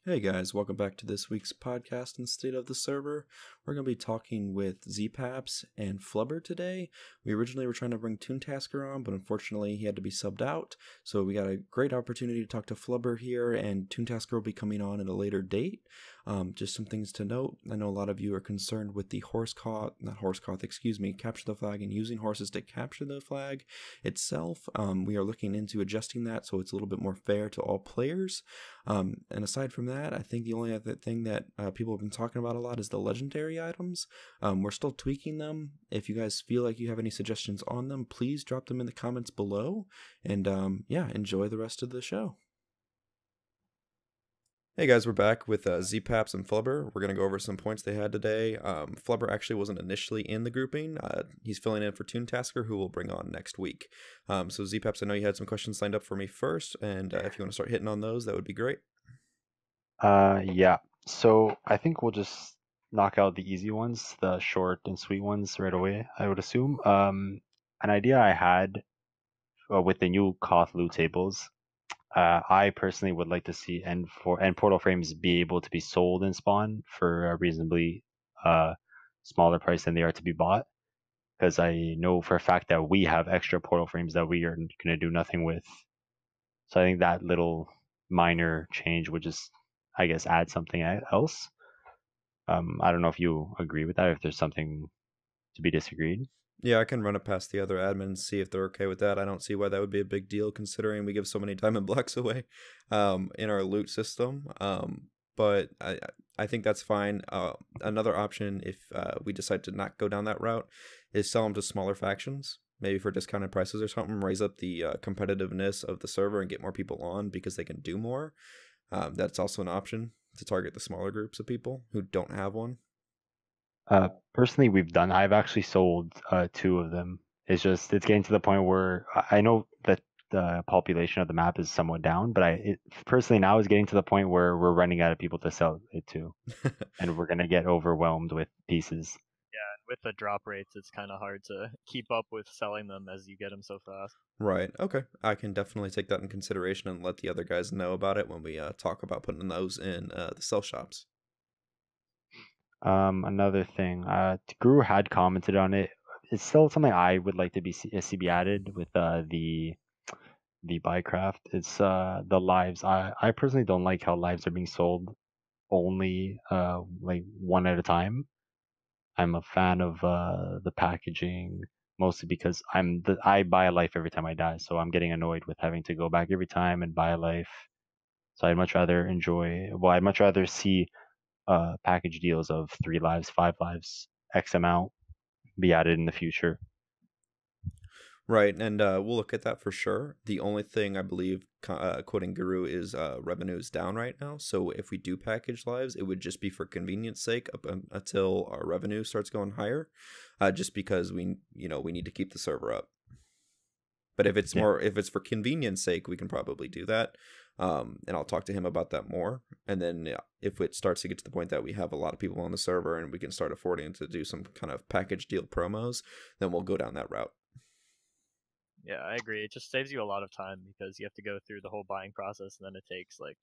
Hey guys, welcome back to this week's podcast in State of the Server. We're going to be talking with ZPaps and Flubber today. We originally were trying to bring Toontasker on, but unfortunately he had to be subbed out. So we got a great opportunity to talk to Flubber here, and Toontasker will be coming on at a later date. Just some things to note. I know a lot of you are concerned with the capture the flag and using horses to capture the flag itself. We are looking into adjusting that so it's a little bit more fair to all players. And aside from that, I think the only other thing that people have been talking about a lot is the legendary items. We're still tweaking them. If you guys feel like you have any suggestions on them, please drop them in the comments below. And enjoy the rest of the show. Hey guys, we're back with ZPaps and Flubber. We're going to go over some points they had today. Flubber actually wasn't initially in the grouping. He's filling in for Toontasker, who we'll bring on next week. So ZPaps, I know you had some questions lined up for me first, and if you want to start hitting on those, that would be great. Yeah. So I think we'll just knock out the easy ones, the short and sweet ones right away, I would assume. An idea I had with the new Koth loot tables, I personally would like to see end portal frames be able to be sold in spawn for a reasonably smaller price than they are to be bought. Because I know for a fact that we have extra portal frames that we are going to do nothing with. So I think that little minor change would just, I guess, add something else. I don't know if you agree with that, if there's something to be disagreed. Yeah, I can run it past the other admins, see if they're okay with that. I don't see why that would be a big deal, considering we give so many diamond blocks away in our loot system. But I think that's fine. Another option, if we decide to not go down that route, is sell them to smaller factions, maybe for discounted prices or something, raise up the competitiveness of the server and get more people on because they can do more. That's also an option to target the smaller groups of people who don't have one. Personally, I've actually sold 2 of them. It's getting to the point where I know that the population of the map is somewhat down, but personally now is getting to the point where we're running out of people to sell it to, and we're gonna get overwhelmed with pieces. Yeah, and with the drop rates, it's kind of hard to keep up with selling them as you get them so fast. Right. Okay. I can definitely take that in consideration and let the other guys know about it when we talk about putting those in the sell shops. Another thing, Guru had commented on it. It's still something I would like to see be added with the buycraft. It's the lives. I personally don't like how lives are being sold only like one at a time. I'm a fan of the packaging mostly because I buy a life every time I die, so I'm getting annoyed with having to go back every time and buy a life. So I'd much rather see package deals of 3 lives, 5 lives, X amount be added in the future. Right, and we'll look at that for sure. The only thing I believe, quoting Guru, is revenue is down right now. So if we do package lives, it would just be for convenience sake up until our revenue starts going higher, just because we need to keep the server up. But if it's for convenience sake, we can probably do that. And I'll talk to him about that more. And then if it starts to get to the point that we have a lot of people on the server and we can start affording to do some kind of package deal promos, then we'll go down that route. Yeah, I agree. It just saves you a lot of time because you have to go through the whole buying process, and then it takes 5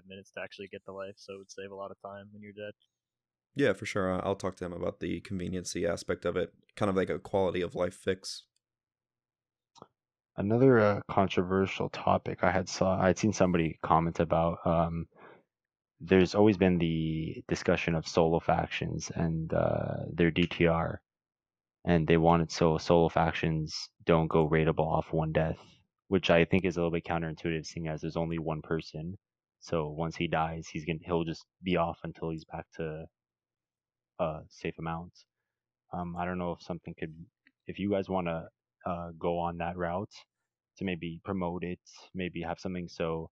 minutes to actually get the life. So it would save a lot of time when you're dead. Yeah, for sure. I'll talk to him about the conveniency aspect of it, kind of like a quality of life fix. Another controversial topic I'd seen somebody comment about. There's always been the discussion of solo factions and their DTR, and they wanted solo factions don't go rateable off one death, which I think is a little bit counterintuitive, seeing as there's only one person. So once he dies, he'll just be off until he's back to safe amounts. I don't know if you guys want to go on that route to maybe promote it, maybe have something so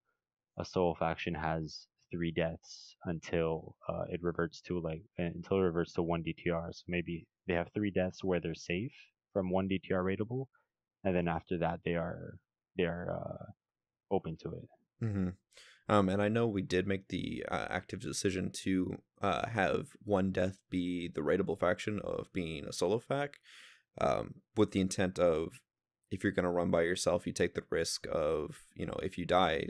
a solo faction has 3 deaths until it reverts to 1 DTR. So maybe they have 3 deaths where they're safe from 1 DTR rateable, and then after that they are open to it. Mm-hmm. And I know we did make the active decision to have one death be the rateable faction of being a solo fac, with the intent of if you're going to run by yourself, you take the risk of, if you die,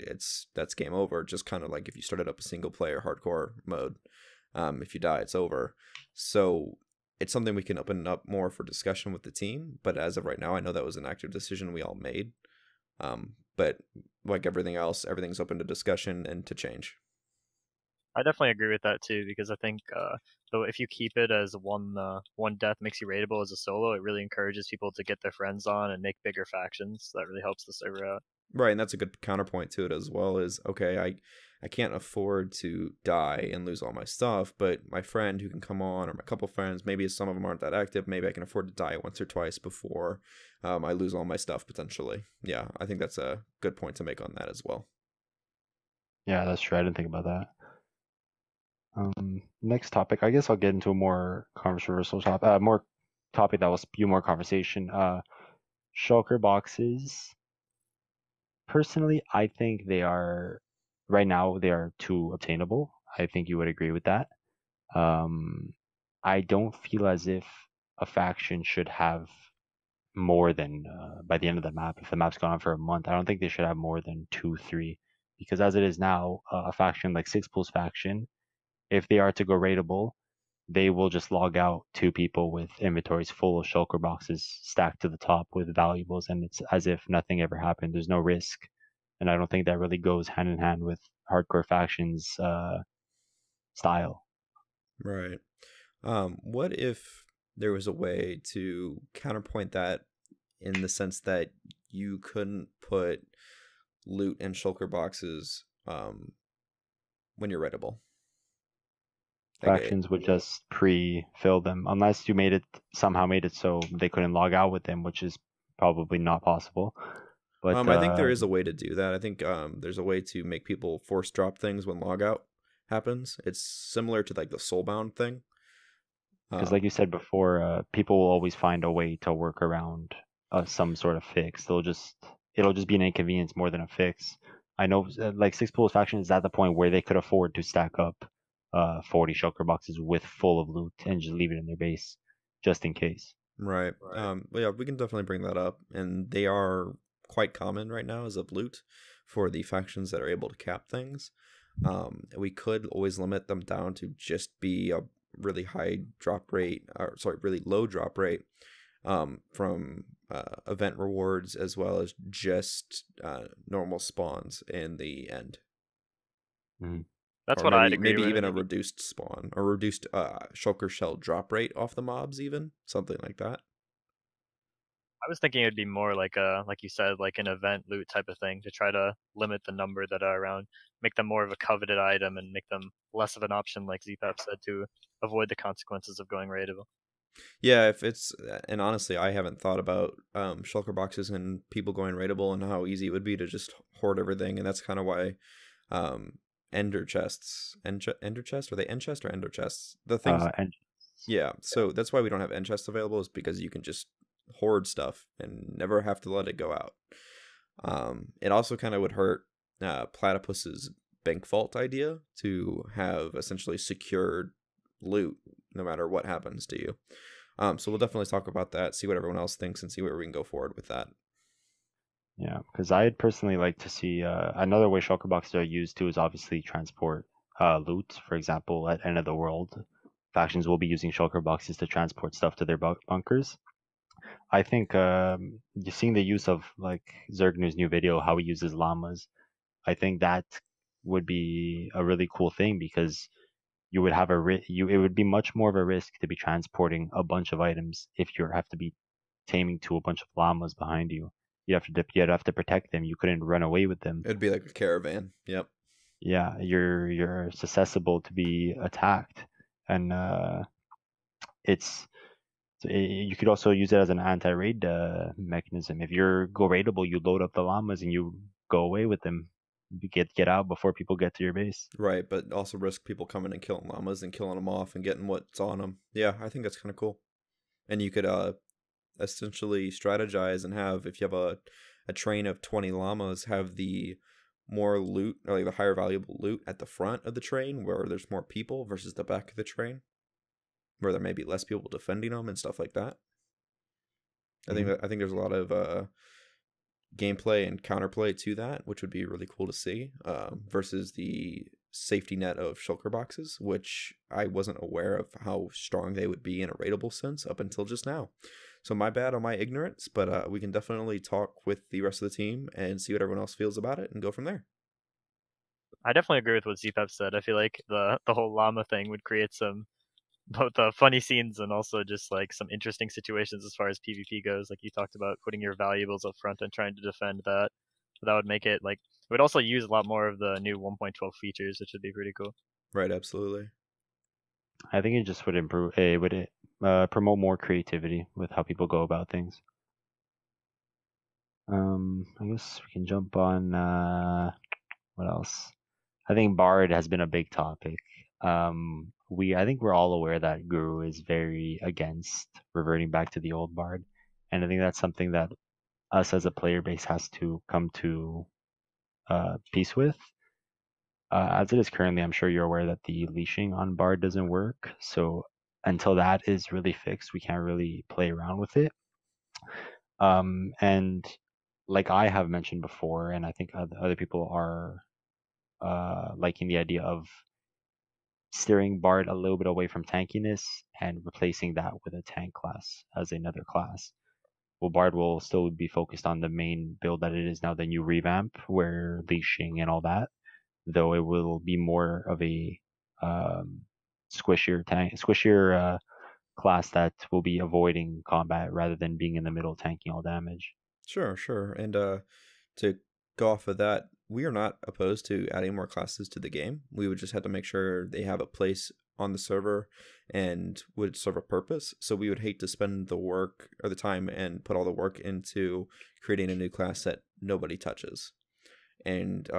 that's game over. Just kind of like if you started up a single player hardcore mode, if you die, it's over. So it's something we can open up more for discussion with the team. But as of right now, I know that was an active decision we all made. But like everything else, everything's open to discussion and to change. I definitely agree with that too, because I think though if you keep it as one death makes you rateable as a solo, it really encourages people to get their friends on and make bigger factions. So that really helps the server out. Right, and that's a good counterpoint to it as well. Is okay, I can't afford to die and lose all my stuff, but my friend who can come on, or my couple friends, maybe some of them aren't that active, maybe I can afford to die once or twice before I lose all my stuff potentially. Yeah, I think that's a good point to make on that as well. Yeah, that's true. I didn't think about that. Next topic. I guess I'll get into a more controversial topic. More topic that will spew more conversation. Shulker boxes. Personally, I think right now they are too obtainable. I think you would agree with that. I don't feel as if a faction should have more than by the end of the map. If the map's gone on for a month, I don't think they should have more than 2, 3. Because as it is now, a faction like Six Pools faction, if they are to go raidable, they will just log out 2 people with inventories full of shulker boxes stacked to the top with valuables, and it's as if nothing ever happened. There's no risk, and I don't think that really goes hand in hand with hardcore factions style. Right. What if there was a way to counterpoint that in the sense that you couldn't put loot and shulker boxes when you're raidable? Factions would just pre-fill them unless you somehow made it so they couldn't log out with them, which is probably not possible. But I think there is a way to do that. I think there's a way to make people force drop things when logout happens. It's similar to like the soulbound thing. Because like you said before, people will always find a way to work around some sort of fix. It'll just be an inconvenience more than a fix. I know like Six Pools faction is at the point where they could afford to stack up 40 shulker boxes with full of loot and just leave it in their base just in case. Right. Yeah, we can definitely bring that up, and they are quite common right now as of loot for the factions that are able to cap things. We could always limit them down to just be a really high drop rate, or sorry, really low drop rate from event rewards, as well as just normal spawns in the end. Mm-hmm. That's what I'd agree maybe with. Even a reduced spawn, or reduced shulker shell drop rate off the mobs, even something like that. I was thinking it'd be more like like you said, like an event loot type of thing to try to limit the number that are around, make them more of a coveted item, and make them less of an option, like ZPAP said, to avoid the consequences of going raidable. Yeah, if it's, and honestly, I haven't thought about shulker boxes and people going raidable and how easy it would be to just hoard everything, and that's kind of why ender chests, ender chest, are they end chest or ender chests? The things, yeah. So that's why we don't have end chests available, is because you can just hoard stuff and never have to let it go out. It also kind of would hurt Platypus's bank vault idea to have essentially secured loot no matter what happens to you. So we'll definitely talk about that, see what everyone else thinks, and see where we can go forward with that. Yeah, because I'd personally like to see another way shulker boxes are used too is obviously transport loot. For example, at End of the World, factions will be using shulker boxes to transport stuff to their bunkers. I think you're seeing the use of like Zergnu's new video, how he uses llamas. I think that would be a really cool thing because you would have it would be much more of a risk to be transporting a bunch of items if you have to be taming to a bunch of llamas behind you. You'd have to protect them. You couldn't run away with them. It'd be like a caravan. Yep. Yeah, you're susceptible to be attacked, and you could also use it as an anti-raid mechanism. If you're go raidable, you load up the llamas and you go away with them. You get out before people get to your base. Right, but also risk people coming and killing llamas and killing them off and getting what's on them. Yeah, I think that's kind of cool. And you could essentially strategize and have, if you have a train of 20 llamas, have the more loot, or like the higher valuable loot at the front of the train where there's more people versus the back of the train where there may be less people defending them and stuff like that. I think there's a lot of gameplay and counterplay to that, which would be really cool to see, versus the safety net of shulker boxes, which I wasn't aware of how strong they would be in a rateable sense up until just now. So my bad on my ignorance, but we can definitely talk with the rest of the team and see what everyone else feels about it and go from there. I definitely agree with what ZPEP said. I feel like the whole llama thing would create some both funny scenes and also just like some interesting situations as far as PvP goes. Like you talked about putting your valuables up front and trying to defend that. But that would make it like it would also use a lot more of the new 1.12 features, which would be pretty cool. Right, absolutely. I think it just would improve. It would promote more creativity with how people go about things. I guess we can jump on what else? I think Bard has been a big topic. I think we're all aware that Guru is very against reverting back to the old Bard, and I think that's something that us as a player base has to come to peace with. As it is currently, I'm sure you're aware that the leashing on Bard doesn't work. So until that is really fixed, we can't really play around with it. And like I have mentioned before, and I think other people are liking the idea of steering Bard a little bit away from tankiness and replacing that with a tank class as another class. Well, Bard will still be focused on the main build that it is now, the new revamp, where leashing and all that, though it will be more of a squishier class that will be avoiding combat rather than being in the middle tanking all damage. Sure. And to go off of that, we are not opposed to adding more classes to the game. We would just have to make sure they have a place on the server and would serve a purpose. So we would hate to spend the work or the time and put all the work into creating a new class that nobody touches. And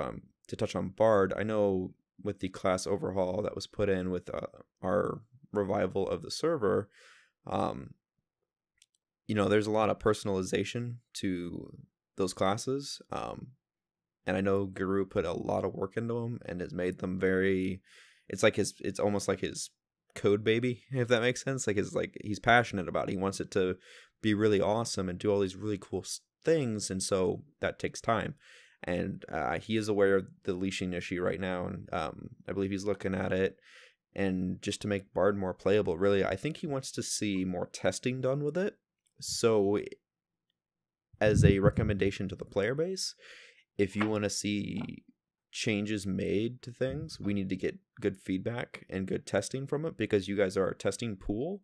to touch on Bard, I know with the class overhaul that was put in with our revival of the server, there's a lot of personalization to those classes. And I know Guru put a lot of work into them and has made them it's almost like his code baby, if that makes sense. He's passionate about it. He wants it to be really awesome and do all these really cool things. And so that takes time. And he is aware of the leashing issue right now. And I believe he's looking at it. And just to make Bard more playable, really, I think he wants to see more testing done with it. So as a recommendation to the player base, if you want to see changes made to things, we need to get good feedback and good testing from it, because you guys are our testing pool.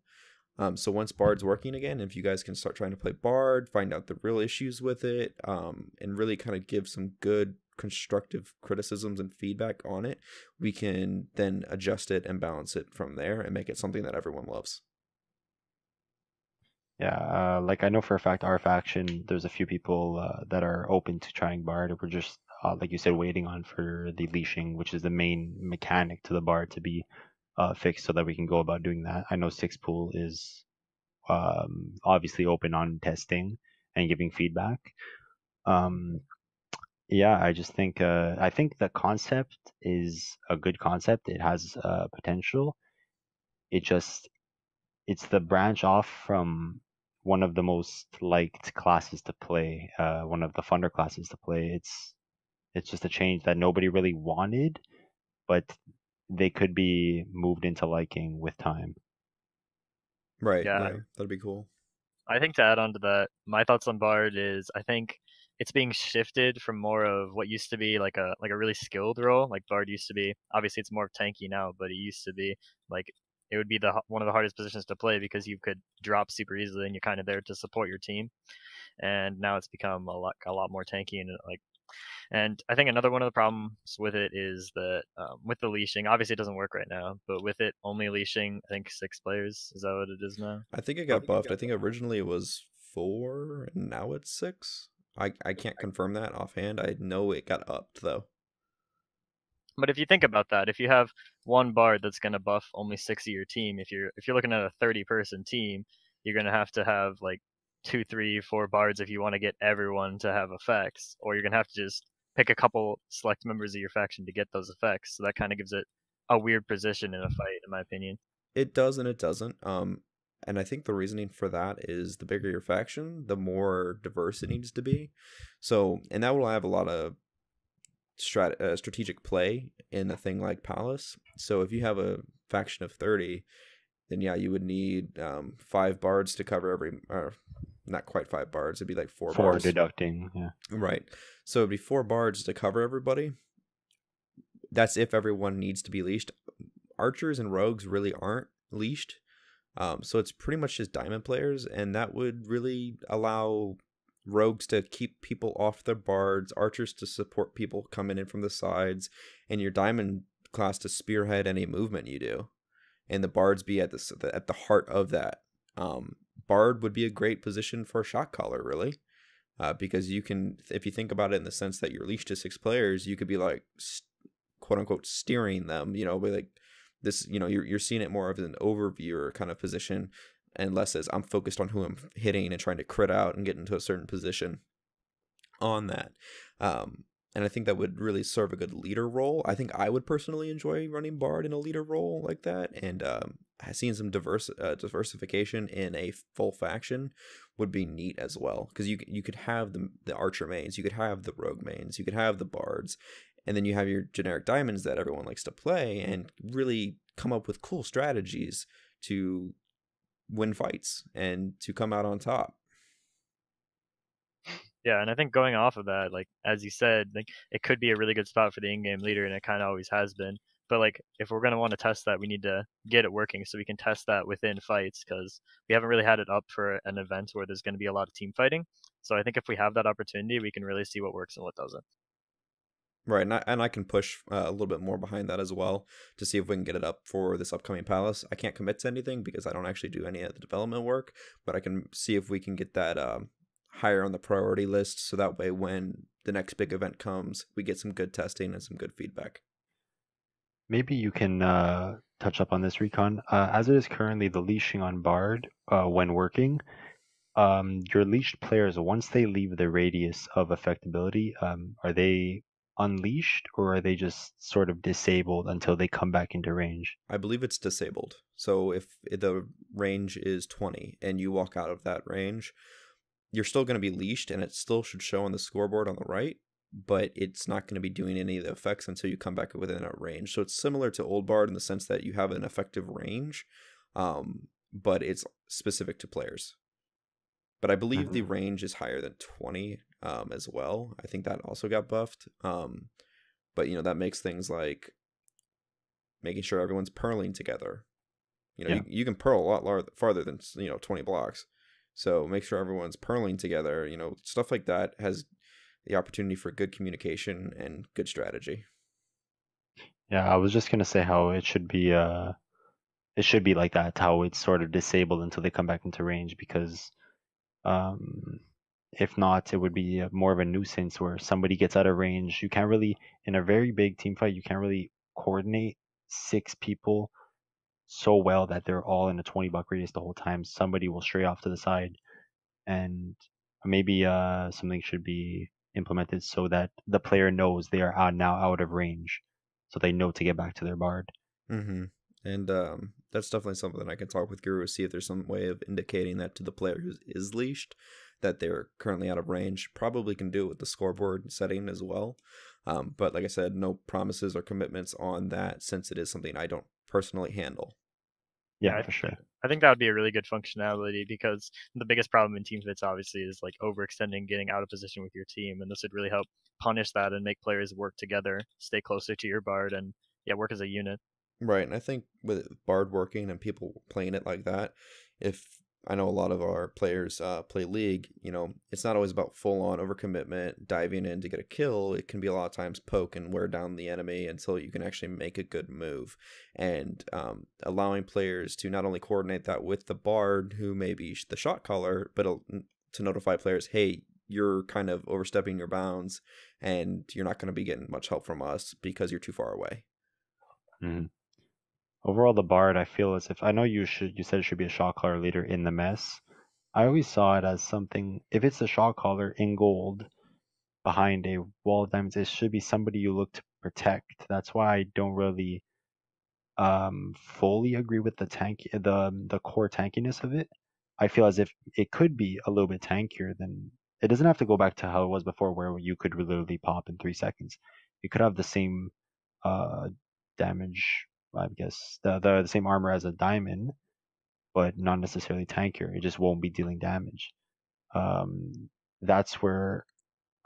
So once Bard's working again, if you guys can start trying to play Bard, find out the real issues with it, and really kind of give some good constructive criticisms and feedback on it, we can then adjust it and balance it from there and make it something that everyone loves. Yeah, like I know for a fact our faction, there's a few people that are open to trying Bard. We're just, like you said, waiting on for the leashing, which is the main mechanic to the Bard, to be fixed so that we can go about doing that. I know Sixpool is obviously open on testing and giving feedback. Yeah, I just think I think the concept is a good concept. It has potential. It's the branch off from one of the most liked classes to play, one of the funner classes to play. It's just a change that nobody really wanted, but they could be moved into liking with time. Right. Yeah, That'd be cool. I think to add on to that, my thoughts on Bard is I think it's being shifted from more of what used to be like a really skilled role. Like Bard used to be. Obviously, it's more tanky now, but it used to be like it would be one of the hardest positions to play because you could drop super easily and you're kind of there to support your team. And now it's become a lot more tanky and I think another one of the problems with it is that with the leashing, obviously it doesn't work right now, but with it only leashing, I think 6 players. Is that what it is now? I think it got buffed. I think originally it was 4, and now it's 6. I can't confirm that offhand. I know it got upped though. But if you think about that, if you have one bard that's going to buff only 6 of your team, if you're looking at a 30-person team, you're going to have like 2, 3, 4 bards if you want to get everyone to have effects, or you're going to have to just pick a couple select members of your faction to get those effects. So that kind of gives it a weird position in a fight, in my opinion. It does and it doesn't. And I think the reasoning for that is the bigger your faction, the more diverse it needs to be. So, and that will have a lot of strategic play in a thing like Palace. So if you have a faction of 30, then yeah, you would need 5 bards to cover every, or not quite 5 bards, it'd be like 4 bards. deducting, yeah. Right. So it'd be 4 bards to cover everybody. That's if everyone needs to be leashed. Archers and rogues really aren't leashed. So it's pretty much just diamond players, and that would really allow rogues to keep people off their bards, archers to support people coming in from the sides, and your diamond class to spearhead any movement you do, and the bards be at the heart of that. Bard would be a great position for a shot caller, really, because you can, if you think about it in the sense that you're leashed to 6 players, you could be like, quote unquote, steering them, be like this, you're seeing it more of an overviewer kind of position, and less as I'm focused on who I'm hitting and trying to crit out and get into a certain position on that. And I think that would really serve a good leader role. I think I would personally enjoy running Bard in a leader role like that, and seeing some diversification in a full faction would be neat as well, because you could have the archer mains, you could have the rogue mains, you could have the bards, and then you have your generic diamonds that everyone likes to play, and really come up with cool strategies to win fights and to come out on top. Yeah, and I think going off of that, like as you said, like it could be a really good spot for the in-game leader, and it kind of always has been. But like if we're gonna want to test that, we need to get it working so we can test that within fights, because we haven't really had it up for an event where there's going to be a lot of team fighting. So I think if we have that opportunity, we can really see what works and what doesn't. Right, and I can push a little bit more behind that as well to see if we can get it up for this upcoming Palace. I can't commit to anything because I don't actually do any of the development work, but I can see if we can get that higher on the priority list, so that way when the next big event comes, we get some good testing and some good feedback. Maybe you can touch up on this, Recon. As it is currently, the leashing on Bard, when working, your leashed players, once they leave the radius of effectability, are they unleashed, or are they just sort of disabled until they come back into range? I believe it's disabled. So if the range is 20 and you walk out of that range, you're still going to be leashed, and it still should show on the scoreboard on the right, but it's not going to be doing any of the effects until you come back within a range. So it's similar to Old Bard in the sense that you have an effective range, but it's specific to players. But I believe the range is higher than 20 as well. I think that also got buffed. But, that makes things like making sure everyone's purling together. You can purl a lot farther than, 20 blocks. So make sure everyone's purling together. Stuff like that has the opportunity for good communication and good strategy. Yeah, I was just going to say how it should be like that, how it's sort of disabled until they come back into range, because if not, it would be more of a nuisance where somebody gets out of range. You can't really, in a very big team fight, you can't really coordinate 6 people so well that they're all in a 20-block radius the whole time. Somebody will stray off to the side, and maybe something should be implemented so that the player knows they are now out of range, so they know to get back to their Bard. Mm-hmm. And that's definitely something that I can talk with Guru, see if there's some way of indicating that to the player who is leashed that they're currently out of range. Probably can do it with the scoreboard setting as well. But like I said, no promises or commitments on that, since it is something I don't personally handle. Yeah, for sure. I think that would be a really good functionality, because the biggest problem in team fits obviously is like overextending, getting out of position with your team, and this would really help punish that and make players work together, stay closer to your Bard, and work as a unit. Right, and I think with Bard working and people playing it like that, if I know a lot of our players play League, it's not always about full-on overcommitment, diving in to get a kill. It can be a lot of times poke and wear down the enemy until you can actually make a good move. And allowing players to not only coordinate that with the Bard, who may be the shot caller, but to notify players, hey, you're kind of overstepping your bounds, and you're not going to be getting much help from us because you're too far away. Mm-hmm. Overall, the Bard, I feel as if, I know you said it should be a shot caller leader in the mess. I always saw it as something, if it's a shot caller in gold behind a wall of diamonds, it should be somebody you look to protect. That's why I don't really fully agree with the core tankiness of it. I feel as if it could be a little bit tankier than it doesn't have to go back to how it was before, where you could literally pop in 3 seconds. You could have the same uh damage, I guess, the same armor as a diamond, but not necessarily tankier. It just won't be dealing damage. That's where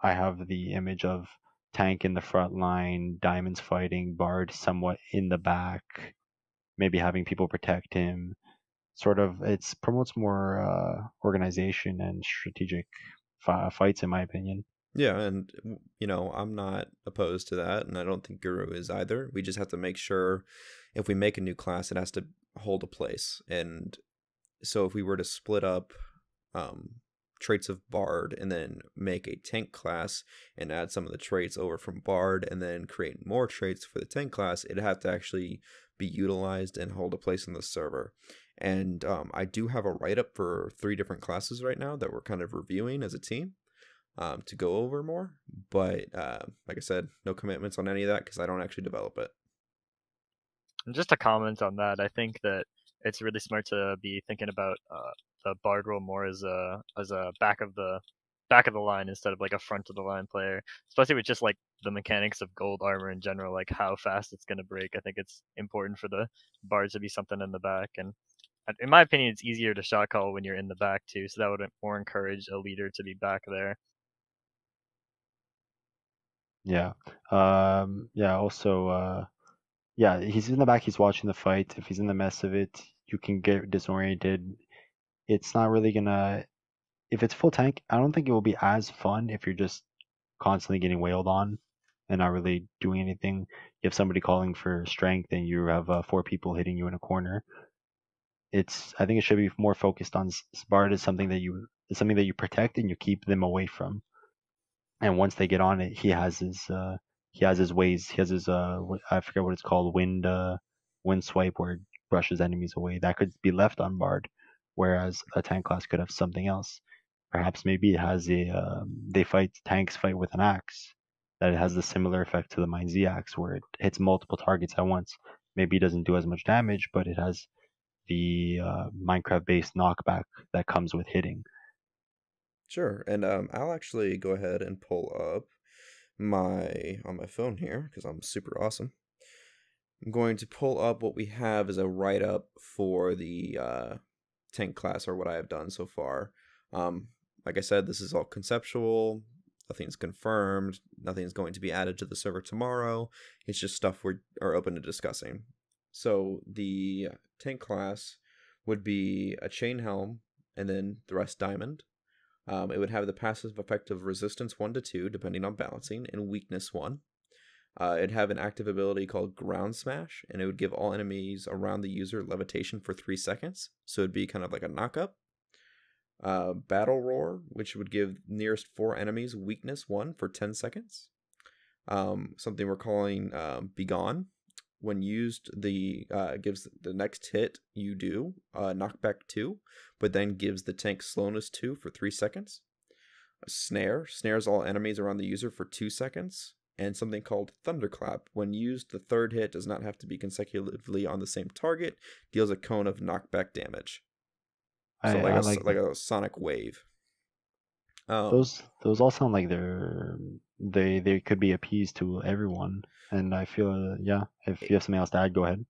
I have the image of tank in the front line, diamonds fighting, bard somewhat in the back, maybe having people protect him. Sort of, it promotes more organization and strategic fights, in my opinion. Yeah, and I'm not opposed to that, and I don't think Guru is either. We just have to make sure if we make a new class, it has to hold a place. And so if we were to split up traits of Bard and then make a tank class and add some of the traits over from Bard and then create more traits for the tank class, it'd have to actually be utilized and hold a place in the server. And I do have a write-up for 3 different classes right now that we're kind of reviewing as a team to go over more. But like I said, no commitments on any of that because I don't actually develop it. And just to comment on that, I think that it's really smart to be thinking about the Bard role more as a back of the line instead of like a front of the line player, especially with just like the mechanics of gold armor in general, like how fast it's gonna break. I think it's important for the Bard to be something in the back, and in my opinion, it's easier to shot call when you're in the back too. So that would more encourage a leader to be back there. Yeah. Yeah. Also, yeah, he's in the back. He's watching the fight. If he's in the mess of it, you can get disoriented. It's not really gonna. If it's full tank, I don't think it will be as fun if you're just constantly getting wailed on and not really doing anything. You have somebody calling for strength and you have 4 people hitting you in a corner. I think it should be more focused on Bard is something that you protect and you keep them away from. And once they get on it, he has his ways. He has his I forget what it's called, wind swipe, where it brushes enemies away. That could be left on Bard, whereas a tank class could have something else. Perhaps maybe it has tanks fight with an axe, that it has the similar effect to the Mine Z axe, where it hits multiple targets at once. Maybe it doesn't do as much damage, but it has the Minecraft-based knockback that comes with hitting. Sure, and I'll actually go ahead and pull up on my phone here because I'm super awesome. I'm going to pull up what we have as a write-up for the tank class, or what I have done so far. Like I said, this is all conceptual. Nothing's confirmed. Nothing's going to be added to the server tomorrow. It's just stuff we are open to discussing. So the tank class would be a chain helm and then the rest diamond. It would have the passive effect of resistance 1 to 2, depending on balancing, and weakness 1. It'd have an active ability called Ground Smash, and it would give all enemies around the user levitation for 3 seconds. So it'd be kind of like a knock-up. Battle Roar, which would give nearest 4 enemies weakness 1 for 10 seconds. Something we're calling Begone. When used, gives the next hit you do knockback 2, but then gives the tank slowness 2 for 3 seconds. A Snare snares all enemies around the user for 2 seconds. And something called Thunderclap. When used, the third hit does not have to be consecutively on the same target, deals a cone of knockback damage. So I like like a sonic wave. those all sound like they could be appeased to everyone, and I feel yeah. If you have something else to add, go ahead.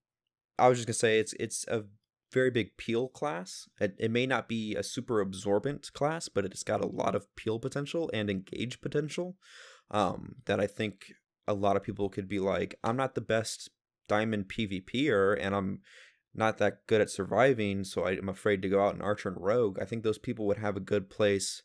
I was just gonna say it's a very big peel class. It may not be a super absorbent class, but it's got a lot of peel potential and engage potential. That I think a lot of people could be like, I'm not the best diamond PvPer, and I'm not that good at surviving, so I'm afraid to go out and archer and rogue. I think those people would have a good place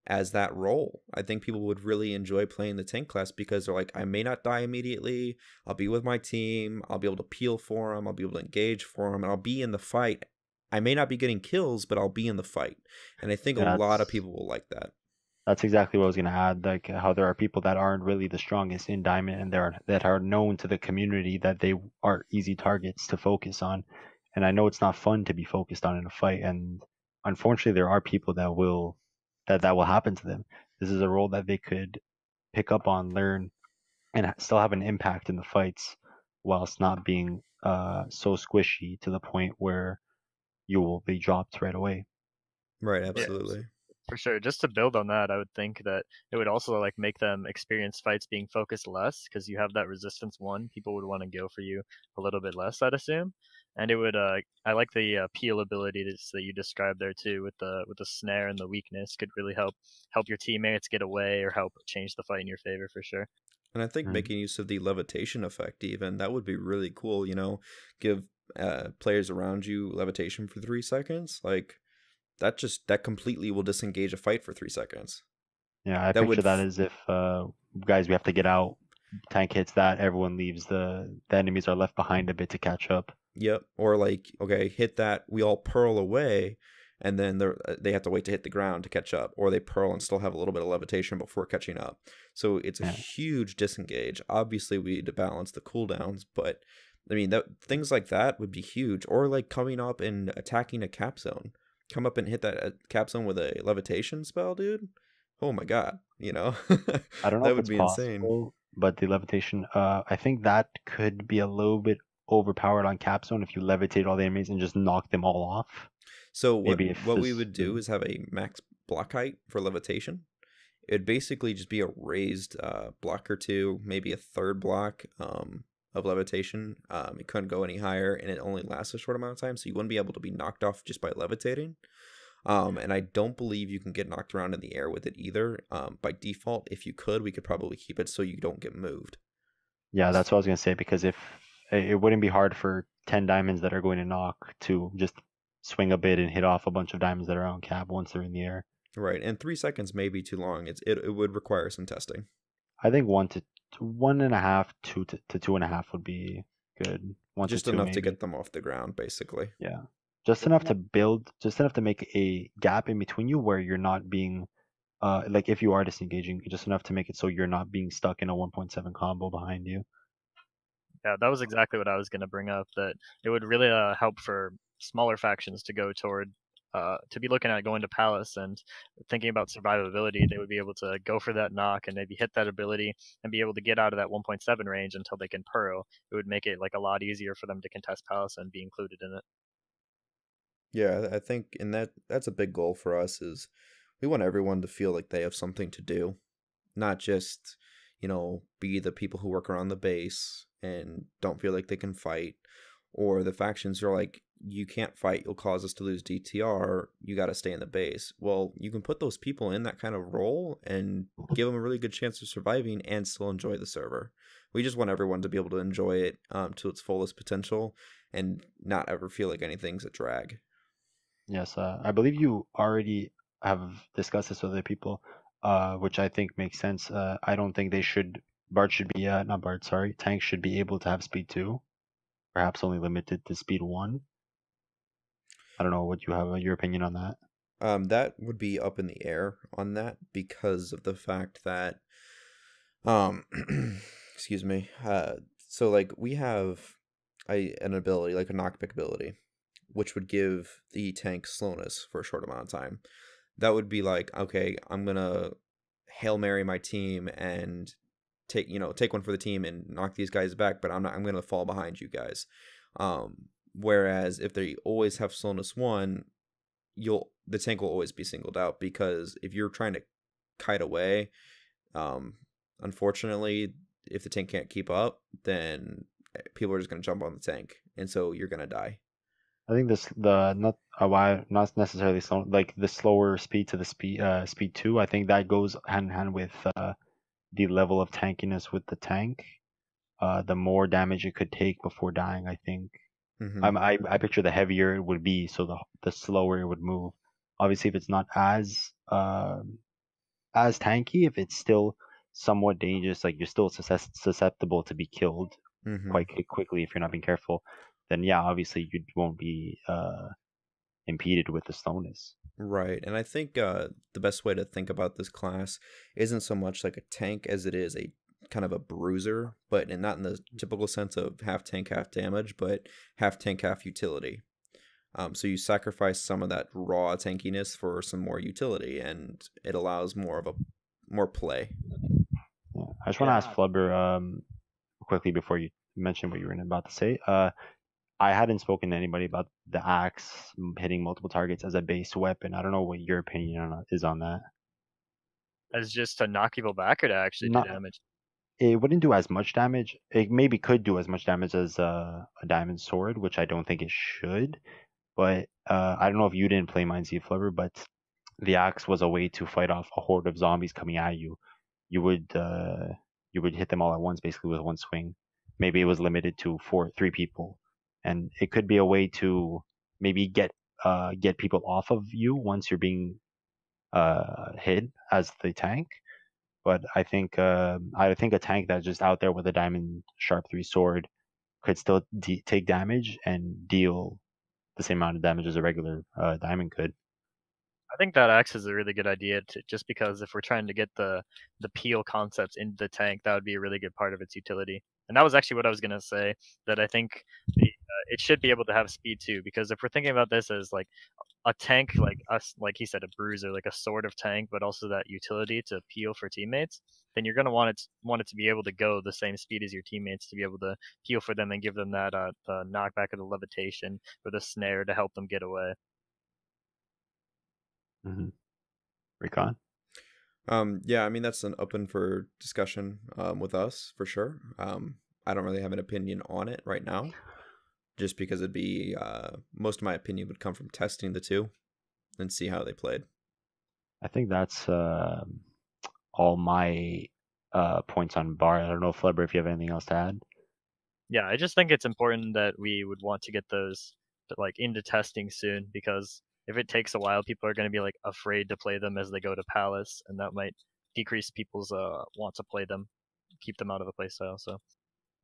as that role. I think people would really enjoy playing the tank class because they're like, I may not die immediately. I'll be with my team. I'll be able to peel for them. I'll be able to engage for them, and I'll be in the fight. I may not be getting kills, but I'll be in the fight. And I think a lot of people will like that. That's exactly what I was going to add. Like how there are people that aren't really the strongest in Diamond, and that are known to the community that they are easy targets to focus on. And I know it's not fun to be focused on in a fight, and unfortunately, there are people that will happen to them. This is a role that they could pick up on, learn, and still have an impact in the fights, whilst not being so squishy to the point where you will be dropped right away. Right, Yeah, absolutely. for sure. Just to build on that, I would think that it would also like make them experience fights being focused less because you have that resistance one. People would want to go for you a little bit less, I'd assume. And it would I like the peel ability that you described there too with the snare and the weakness could really help your teammates get away or help change the fight in your favor for sure. And I think Mm. making use of the levitation effect, even, that would be really cool, you know, give players around you levitation for 3 seconds. Like, that completely will disengage a fight for 3 seconds. Yeah, I That picture would, that as if guys, we have to get out. Tank hits that, everyone leaves. The enemies are left behind a bit to catch up. yep. Or like, okay, hit that, we all pearl away, and then they have to wait to hit the ground to catch up, or they pearl and still have a little bit of levitation before catching up. So it's a Yeah. huge disengage. Obviously, we need to balance the cooldowns, but I mean, things like that would be huge. Or like coming up and attacking a cap zone. Come up and hit that cap zone with a levitation spell, dude. Oh my god, you know, I don't know that if would it's be insane. possible, but the levitation, I think that could be a little bit overpowered on Capstone if you levitate all the enemies and just knock them all off. So Maybe if what we this, would do is have a max block height for levitation. It'd basically just be a raised block or two, maybe a third block of levitation. It couldn't go any higher, and it only lasts a short amount of time, so you wouldn't be able to be knocked off just by levitating. And I don't believe you can get knocked around in the air with it either. By default, if you could, we could probably keep it so you don't get moved. yeah, that's what I was gonna say, because if it wouldn't be hard for 10 diamonds that are going to knock to just swing a bit and hit off a bunch of diamonds that are on cap once they're in the air. Right, and 3 seconds may be too long. It would require some testing. I think 1.5, 2 to 2.5 would be good. Just 1 to 2 enough to maybe. get them off the ground, basically. Yeah. Just enough to build, just enough to make a gap in between you where you're not being, like if you are disengaging, just enough to make it so you're not being stuck in a 1.7 combo behind you. Yeah, that was exactly what I was going to bring up. That it would really help for smaller factions to go toward, to be looking at going to Palace and thinking about survivability. They would be able to go for that knock and maybe hit that ability and be able to get out of that 1.7 range until they can pearl. It would make it like a lot easier for them to contest Palace and be included in it. Yeah, I think that's a big goal for us is we want everyone to feel like they have something to do, not just, you know, be the people who work around the base and don't feel like they can fight, or the factions are like, you can't fight, you'll cause us to lose DTR, you got to stay in the base. Well, you can put those people in that kind of role and give them a really good chance of surviving and still enjoy the server. We just want everyone to be able to enjoy it to its fullest potential and not ever feel like anything's a drag. Yes, I believe you already have discussed this with other people, which I think makes sense. I don't think Bard should be, not Bard, sorry, Tank should be able to have speed 2, perhaps only limited to speed 1. I don't know what you have, your opinion on that. That would be up in the air on that because of the fact that, excuse me. So like we have an ability like a knockback ability, which would give the tank slowness for a short amount of time. That would be like, okay, I'm gonna Hail Mary my team and take one for the team and knock these guys back, but I'm gonna fall behind you guys. Whereas if they always have slowness 1, the tank will always be singled out, because if you're trying to kite away, unfortunately, if the tank can't keep up, then people are just going to jump on the tank, and so you're going to die. I think not necessarily slow, like the slower speed to the speed 2. I think that goes hand in hand with the level of tankiness with the tank. The more damage it could take before dying, I think. Mm-hmm. I picture the heavier it would be, so the slower it would move. Obviously, if it's not as tanky, if it's still somewhat dangerous, like you're still susceptible to be killed Mm-hmm. quite quickly if you're not being careful, then yeah, obviously you won't be impeded with the slowness. Right, and I think the best way to think about this class isn't so much like a tank as it is a kind of a bruiser, but not in the typical sense of half tank, half damage, but half tank, half utility. So you sacrifice some of that raw tankiness for some more utility, and it allows more play. Yeah. I just want to ask Flubber quickly before you mention what you were about to say. I hadn't spoken to anybody about the axe hitting multiple targets as a base weapon. I don't know what your opinion is on that. As just to knock people back or to actually do Not, damage? it wouldn't do as much damage. It maybe could do as much damage as a diamond sword, which I don't think it should. But I don't know if you didn't play Mine Z Flubber, but the axe was a way to fight off a horde of zombies coming at you. You would hit them all at once, basically with one swing. Maybe it was limited to three people, and it could be a way to maybe get people off of you once you're being hit as the tank. But I think a tank that's just out there with a diamond sharp 3 sword could still take damage and deal the same amount of damage as a regular diamond could. I think that axe is a really good idea, just because if we're trying to get the peel concepts into the tank, that would be a really good part of its utility. And that was actually what I was gonna say. That I think it should be able to have speed too, because if we're thinking about this as like a tank, like us, like he said, a bruiser, like a sort of tank, but also that utility to peel for teammates, then you're gonna want it to be able to go the same speed as your teammates, to be able to peel for them and give them that the knockback of the levitation or the snare to help them get away. Mm-hmm. Recon? Yeah, I mean that's an open for discussion with us for sure. I don't really have an opinion on it right now, just because it'd be most of my opinion would come from testing the two and see how they played. I think that's all my points on Bar. I don't know, Flubber, if you have anything else to add. Yeah, I just think it's important that we would want to get those like into testing soon, because if it takes a while, people are going to be like afraid to play them as they go to Palace, and that might decrease people's want to play them, keep them out of the playstyle. So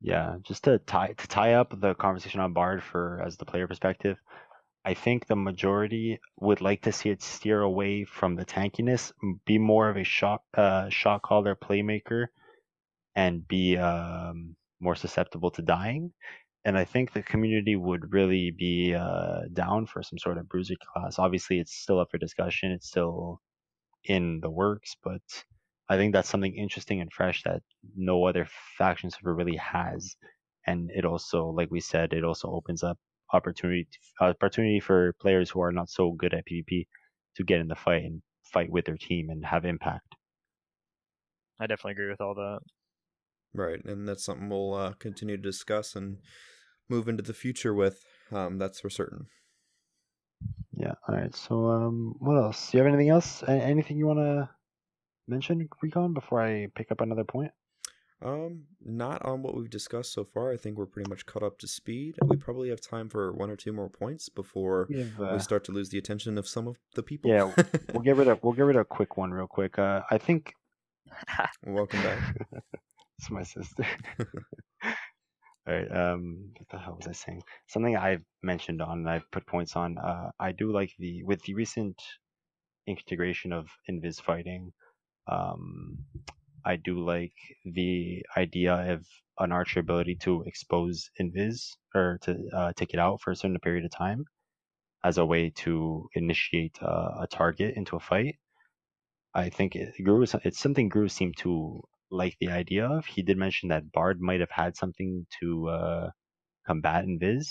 Yeah, just to tie up the conversation on Bard for as the player perspective, I think the majority would like to see it steer away from the tankiness, be more of a shot caller playmaker, and be more susceptible to dying. And I think the community would really be down for some sort of bruiser class. Obviously, it's still up for discussion. It's still in the works, but I think that's something interesting and fresh that no other faction server really has. And it also, like we said, it also opens up opportunity for players who are not so good at PvP to get in the fight and fight with their team and have impact. I definitely agree with all that. Right, and that's something we'll continue to discuss and move into the future with. That's for certain. Yeah. All right. So, what else? Do you have anything else? Anything you want to mention, Recon, before I pick up another point? Not on what we've discussed so far. I think we're pretty much caught up to speed. We probably have time for one or two more points before we start to lose the attention of some of the people. Yeah, we'll get rid of a quick one real quick. I think. Welcome back. It's my sister. All right. What the hell was I saying? Something I've mentioned on, and I've put points on. I do like with the recent integration of invis fighting. I do like the idea of an archer ability to expose invis or to take it out for a certain period of time as a way to initiate a target into a fight. I think it's something Guru seemed to like the idea of. He did mention that Bard might have had something to combat invis.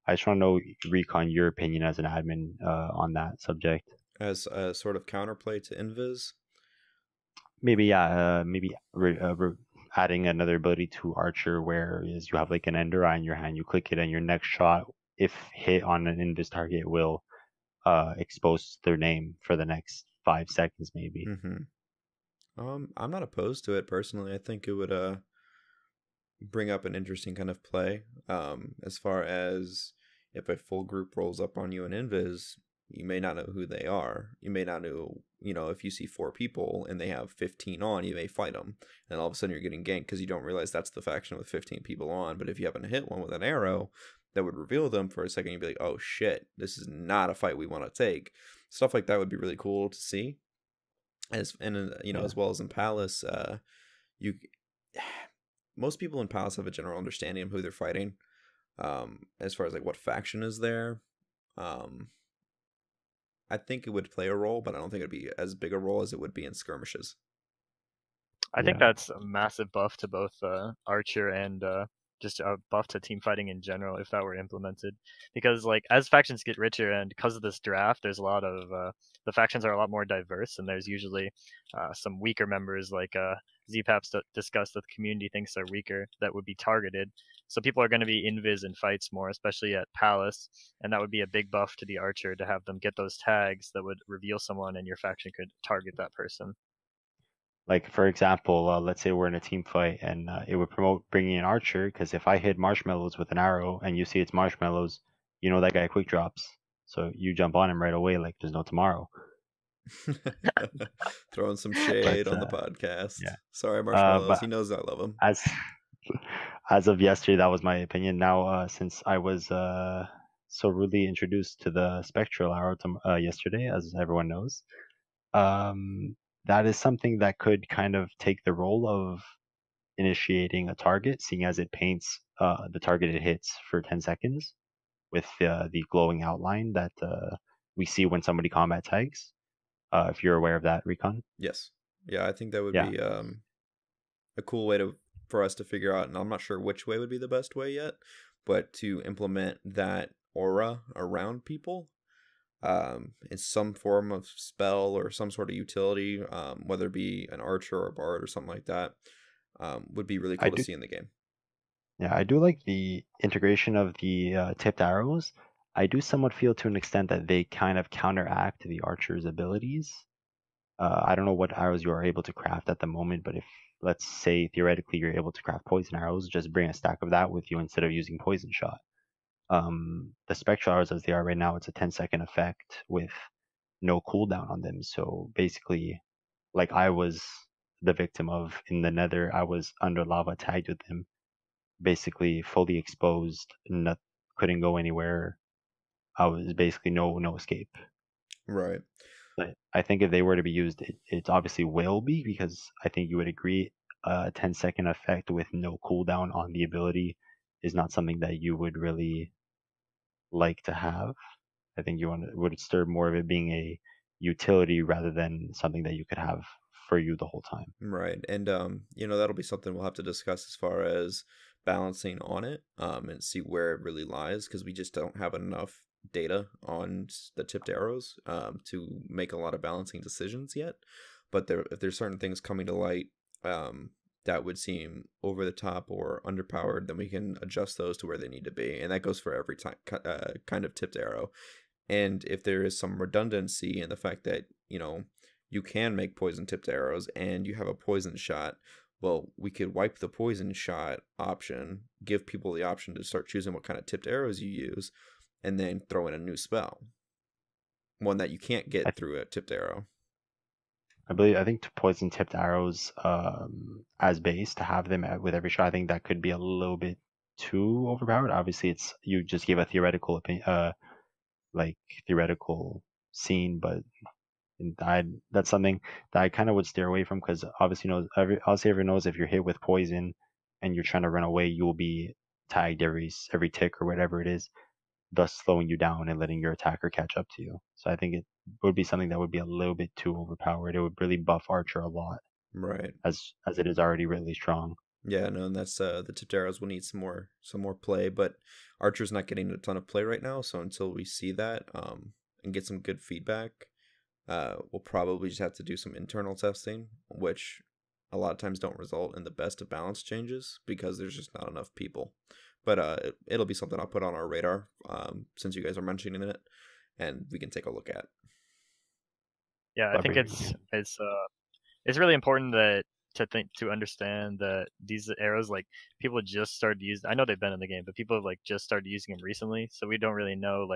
I just want to know, Recon, your opinion as an admin on that subject. As a sort of counterplay to Invis? Maybe, yeah, maybe adding another ability to Archer, where is you have like an Ender Eye in your hand, you click it, and your next shot, if hit on an invis target, will expose their name for the next 5 seconds, maybe. I'm not opposed to it personally. I think it would bring up an interesting kind of play. As far as if a full group rolls up on you in Invis, you may not know who they are. You may not know, if you see 4 people and they have 15 on, you may fight them. And all of a sudden you're getting ganked because you don't realize that's the faction with 15 people on. But if you happen to hit one with an arrow, that would reveal them for a second. You'd be like, oh shit, this is not a fight we want to take. Stuff like that would be really cool to see. As well as in Palace, most people in Palace have a general understanding of who they're fighting. As far as like what faction is there, I think it would play a role, but I don't think it'd be as big a role as it would be in skirmishes. I think that's a massive buff to both Archer and just a buff to team fighting in general if that were implemented. Because like as factions get richer and because of this draft, there's a lot of the factions are a lot more diverse, and there's usually some weaker members like ZPAP's discussed that the community thinks are weaker that would be targeted. So people are going to be invis in fights more, especially at Palace, and that would be a big buff to the archer to have them get those tags that would reveal someone, and your faction could target that person. Like for example, let's say we're in a team fight, and it would promote bringing an archer, because if I hit marshmallows with an arrow and you see it's marshmallows, you know that guy quick drops, so you jump on him right away like there's no tomorrow. Throwing some shade But, on the podcast. yeah. Sorry, Marshmallows. But He knows I love him. as of yesterday, that was my opinion. Now, since I was so rudely introduced to the spectral arrow yesterday, as everyone knows, that is something that could kind of take the role of initiating a target, seeing as it paints the target it hits for 10 seconds with the glowing outline that we see when somebody combat tags. If you're aware of that, Recon. Yes. Yeah, I think that would Yeah. be a cool way for us to figure out, and I'm not sure which way would be the best way yet, but to implement that aura around people in some form of spell or some sort of utility, whether it be an archer or a bard or something like that, would be really cool to see in the game. Yeah, I do like the integration of the tipped arrows. I do somewhat feel to an extent that they kind of counteract the archer's abilities. I don't know what arrows you are able to craft at the moment, but if, let's say, theoretically you're able to craft poison arrows, just bring a stack of that with you instead of using poison shot. The spectral arrows as they are right now, it's a 10-second effect with no cooldown on them. So basically, like I was the victim of in the nether, I was under lava tagged with them, basically fully exposed, couldn't go anywhere. I was basically no escape. Right. But I think if they were to be used, it obviously will be, because I think you would agree a 10-second effect with no cooldown on the ability is not something that you would really like to have. I think you would stir more of it being a utility rather than something that you could have for you the whole time. Right. And that'll be something we'll have to discuss as far as balancing on it, and see where it really lies, because we just don't have enough data on the tipped arrows to make a lot of balancing decisions yet. But if there's certain things coming to light that would seem over the top or underpowered, then we can adjust those to where they need to be, and that goes for every kind of tipped arrow. And if there is some redundancy in the fact that you can make poison tipped arrows and you have a poison shot, well, we could wipe the poison shot option, give people the option to start choosing what kind of tipped arrows you use, and then throw in a new spell, one that you can't get through a tipped arrow. I think to poison tipped arrows as base, to have them with every shot, I think that could be a little bit too overpowered. Obviously, you just gave a theoretical opinion, theoretical scene, but that's something that I kind of would steer away from, because obviously everyone knows if you're hit with poison and you're trying to run away, you will be tagged every tick or whatever it is, thus slowing you down and letting your attacker catch up to you. So I think it would be something that would be a little bit too overpowered. It would really buff Archer a lot, right? As it is already really strong. Yeah, no, and that's the tipped arrows will need some more play, but Archer's not getting a ton of play right now. So until we see that and get some good feedback, we'll probably just have to do some internal testing, which a lot of times don't result in the best of balance changes because there's just not enough people. But it'll be something I'll put on our radar since you guys are mentioning it, and we can take a look at. Yeah, I think it's really important to understand that these arrows, like, people just started using. I know they've been in the game, but people have just started using them recently, so we don't really know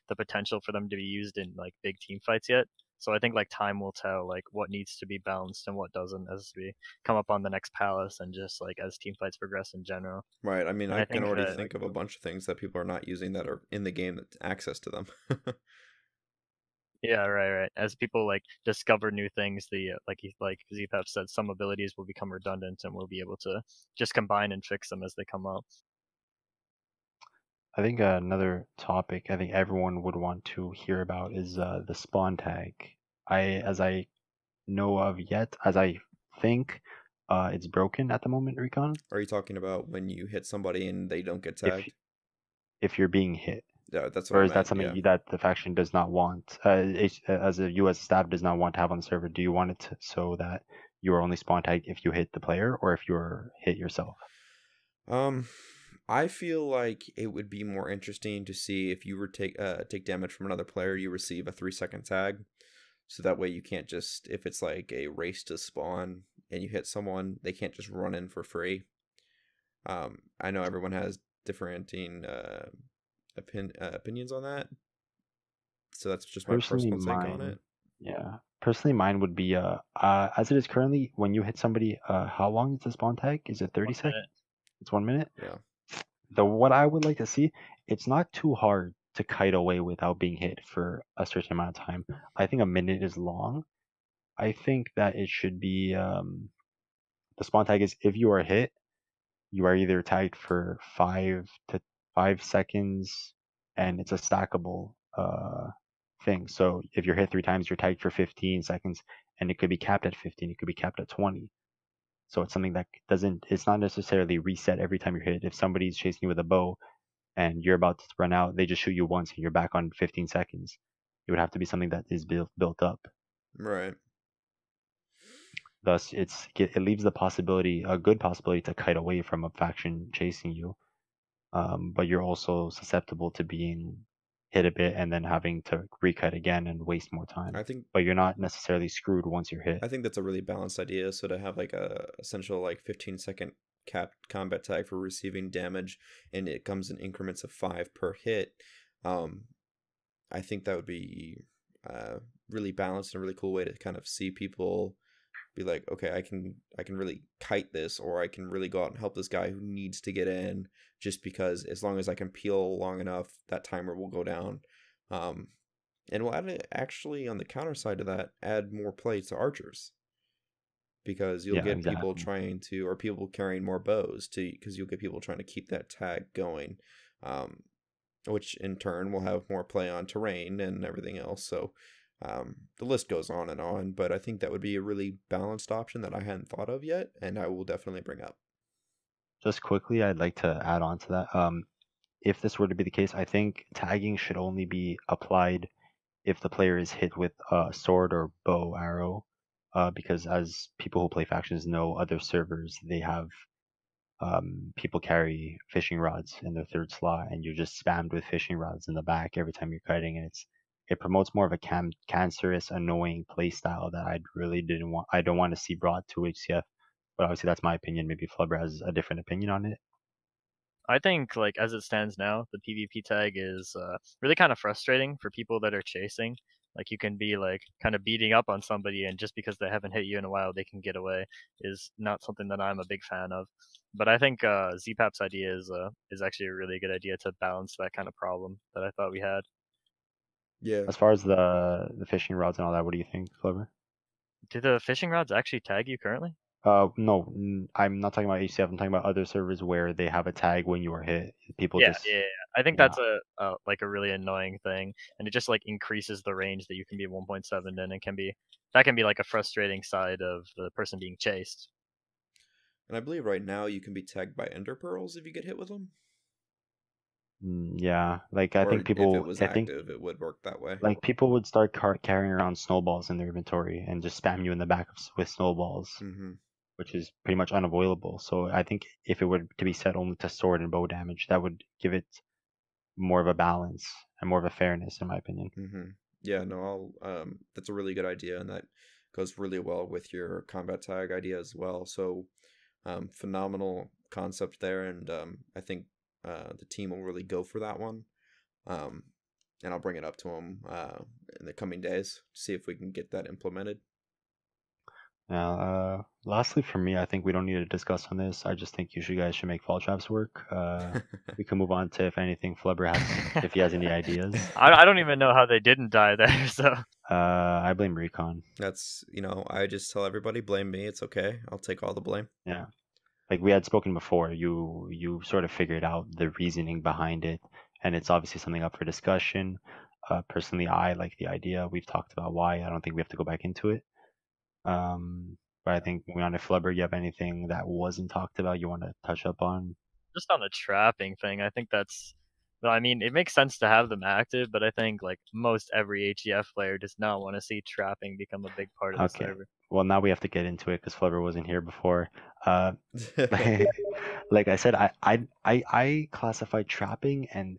the potential for them to be used in big team fights yet. So I think time will tell what needs to be balanced and what doesn't as we come up on the next palace, and just as team fights progress in general. Right. I mean, I can already think of a bunch of things that people are not using that are in the game that's access to them. Yeah, right. As people discover new things, like ZPAP said, some abilities will become redundant, and we'll be able to just combine and fix them as they come up. I think another topic I think everyone would want to hear about is the spawn tag. As I think it's broken at the moment, Recon. Are you talking about when you hit somebody and they don't get If tagged? if you're being hit, Yeah, that's what or I is that meant. something Yeah. that the faction does not want? As a US staff does not want to have on the server. Do you want it so that you are only spawn tagged if you hit the player or if you're hit yourself? I feel like it would be more interesting to see if you were take damage from another player, you receive a 3-second tag. So that way you can't just, if it's like a race to spawn and you hit someone, they can't just run in for free. I know everyone has differing opinions on that, so that's just my Personally, personal take on mine, it. yeah. Personally, mine would be as it is currently, when you hit somebody, how long is the spawn tag? Is it 30 1 seconds? minute. It's 1 minute. Yeah. What I would like to see, it's not too hard to kite away without being hit for a certain amount of time. I think a minute is long. I think that it should be the spawn tag is if you are hit, you are either tagged for 5 to 5 seconds, and it's a stackable thing. So if you're hit 3 times, you're tagged for 15 seconds, and it could be capped at 15. It could be capped at 20. So it's something that doesn't. It's not necessarily reset every time you're hit. If somebody's chasing you with a bow and you're about to run out, they just shoot you once and you're back on 15 seconds. It would have to be something that is built up. Right. Thus, it leaves the possibility, a good possibility, to kite away from a faction chasing you. But you're also susceptible to being hit a bit and then having to recut again and waste more time. I think But you're not necessarily screwed once you're hit. I think that's a really balanced idea. So to have like a essential like 15-second capped combat tag for receiving damage, and it comes in increments of 5 per hit. I think that would be really balanced and a really cool way to kind of see people be like, okay, I can really kite this, or I can really go out and help this guy who needs to get in, just because as long as I can peel long enough, that timer will go down. And we'll actually, on the counter side of that, add more plays to archers, because you'll Yeah, get people exactly. trying to, or people carrying more bows to, because you'll get people trying to keep that tag going, um, which in turn will have more play on terrain and everything else. So the list goes on, but I think that would be a really balanced option that I hadn't thought of yet, and I will definitely bring up. Just quickly, I'd like to add on to that. If this were to be the case, I think tagging should only be applied if the player is hit with a sword or bow arrow, because as people who play factions know, other servers, they have people carry fishing rods in their third slot, and you're just spammed with fishing rods in the back every time you're kiting, and it promotes more of a cancerous, annoying play style that I don't want to see brought to HCF. But obviously, that's my opinion. Maybe Flubber has a different opinion on it. I think like as it stands now, the PvP tag is really kind of frustrating for people that are chasing. Like you can be like kind of beating up on somebody, and just because they haven't hit you in a while, they can get away. Is not something that I'm a big fan of. But I think ZPAP's idea is actually a really good idea to balance that kind of problem that I thought we had. Yeah. As far as the fishing rods and all that, what do you think, Flubber? Do the fishing rods actually tag you currently? No, I'm not talking about HCF. I'm talking about other servers where they have a tag when you are hit. People Yeah, just, yeah, yeah. I think yeah, that's a like a really annoying thing, and it just like increases the range that you can be 1.7 in, and that can be like a frustrating side of the person being chased. And I believe right now you can be tagged by ender pearls if you get hit with them. yeah. Like Or if it was I think active, it would work that way. like people would start carrying around snowballs in their inventory and just spam you in the back with snowballs, Mm-hmm. which is pretty much unavoidable. So I think if it were to be set only to sword and bow damage, that would give it more of a balance and more of a fairness, in my opinion. Mm-hmm. Yeah, no, that's a really good idea, and that goes really well with your combat tag idea as well. So, phenomenal concept there, and I think the team will really go for that one. Um, and I'll bring it up to them in the coming days to see if we can get that implemented. Now, lastly, for me, I think we don't need to discuss on this. I just think you guys should make fall traps work. We can move on to if anything Flubber has, if he has any ideas. I don't even know how they didn't die there. So I blame Recon. That's, I just tell everybody, blame me. It's okay. I'll take all the blame. Yeah, like we had spoken before, you sort of figured out the reasoning behind it, and it's obviously something up for discussion. Personally, I like the idea. We've talked about why. I don't think we have to go back into it. But I think moving on to Flubber, you have anything that wasn't talked about you want to touch up on? Just on the trapping thing, I think that's. Well, I mean, it makes sense to have them active, but I think like most every HCF player does not want to see trapping become a big part of the Okay. server. Well, now we have to get into it because Flubber wasn't here before. Like I said, I classify trapping and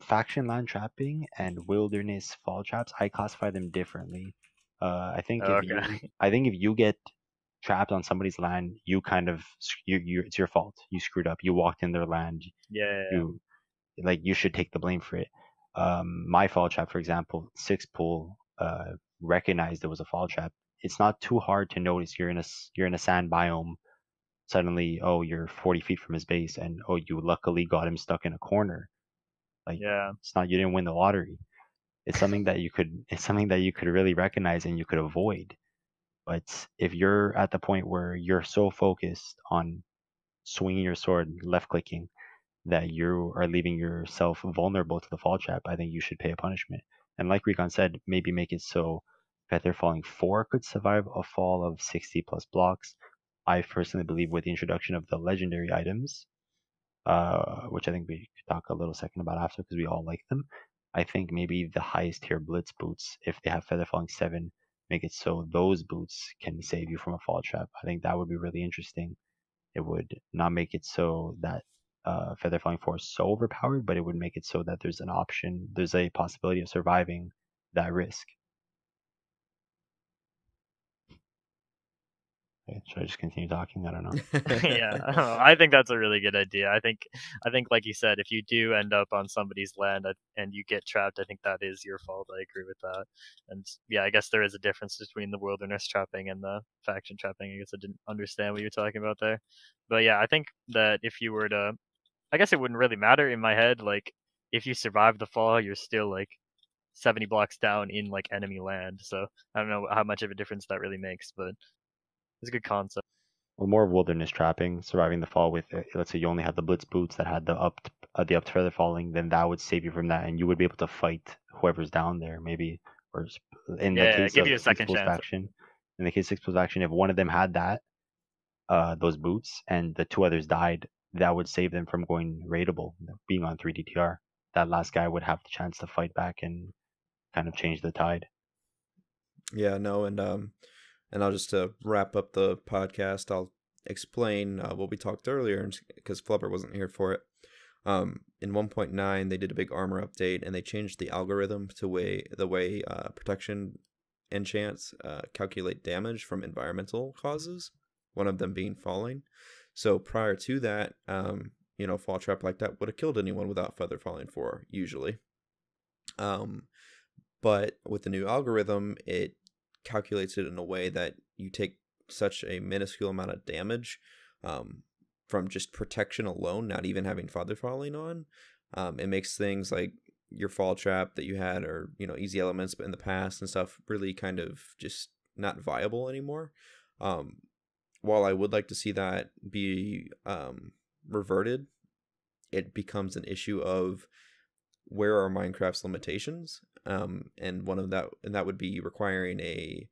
faction land trapping and wilderness fall traps. I classify them differently. I think if you get trapped on somebody's land, you kind of it's your fault. You screwed up. You walked in their land. Yeah. You should take the blame for it. My fall trap, for example, six pool recognized it was a fall trap. It's not too hard to notice you're in a sand biome. Suddenly, oh, you're 40 feet from his base, and oh, you luckily got him stuck in a corner. Like, it's not, you didn't win the lottery. It's something that you could really recognize and you could avoid. But if you're at the point where you're so focused on swinging your sword, left clicking, that you are leaving yourself vulnerable to the fall trap, I think you should pay a punishment. And like Recon said, maybe make it so Feather Falling 4 could survive a fall of 60 plus blocks. I personally believe with the introduction of the legendary items, which I think we could talk a little second about after because we all like them, I think maybe the highest tier Blitz boots, if they have Feather Falling 7, make it so those boots can save you from a fall trap. I think that would be really interesting. It would not make it so that Feather Falling 4 is so overpowered, but it would make it so that there's an option, there's a possibility of surviving that risk. Okay, should I just continue talking? I don't know. Yeah, I think that's a really good idea. I think, like you said, if you do end up on somebody's land and you get trapped, I think that is your fault. I agree with that. And yeah, I guess there is a difference between the wilderness trapping and the faction trapping. I guess I didn't understand what you were talking about there. But yeah, I think that if you were to, I guess it wouldn't really matter in my head. Like, if you survive the fall, you're still like 70 blocks down in like enemy land. So I don't know how much of a difference that really makes, but it's a good concept. Well, more wilderness trapping, surviving the fall with, let's say you only had the blitz boots that had the up feather falling, then that would save you from that, and you would be able to fight whoever's down there, maybe. Or in the case give of you a second chance. faction, in the case of Six Pools faction, if one of them had that, those boots, and the two others died, that would save them from going raidable, being on 3 DTR. That last guy would have the chance to fight back and kind of change the tide. Yeah, no, and I'll just wrap up the podcast, I'll explain what we talked earlier, because Flubber wasn't here for it. In 1.9, they did a big armor update, and they changed the algorithm to the way protection enchants calculate damage from environmental causes, one of them being falling. So prior to that, fall trap like that would have killed anyone without Feather Falling 4, usually. But with the new algorithm, it calculates it in a way that you take such a minuscule amount of damage from just protection alone, not even having Feather Falling on. It makes things like your fall trap that you had, or easy elements but in the past and stuff, really kind of just not viable anymore. While I would like to see that be reverted, it becomes an issue of where are Minecraft's limitations, and that would be requiring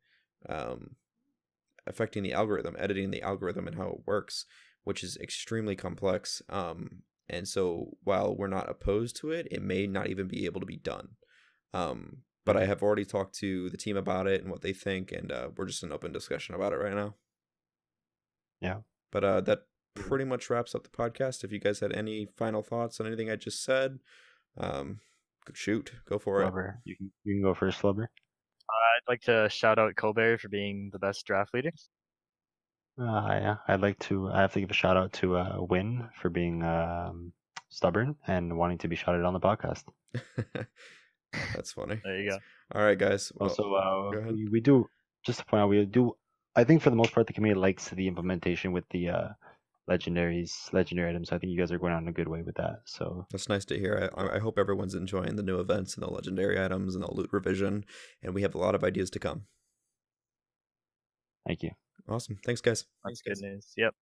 affecting the algorithm, editing the algorithm and how it works, which is extremely complex. And so while we're not opposed to it, it may not even be able to be done. But I have already talked to the team about it and what they think, and we're just in open discussion about it right now. Yeah. But that pretty much wraps up the podcast. If you guys had any final thoughts on anything I just said, shoot, go for Flubber. it. You can go first, Flubber. I'd like to shout out Colberry for being the best draft leader. Yeah, I have to give a shout out to Win for being stubborn and wanting to be shouted on the podcast. That's funny. There you go. All right, guys. Well, also, we do, just to point out, I think for the most part the community likes the implementation with the legendary items. I think you guys are going on a good way with that. So that's nice to hear. I hope everyone's enjoying the new events and the legendary items and the loot revision, and we have a lot of ideas to come. Thank you. Awesome. Thanks, guys. That's good news. Yep.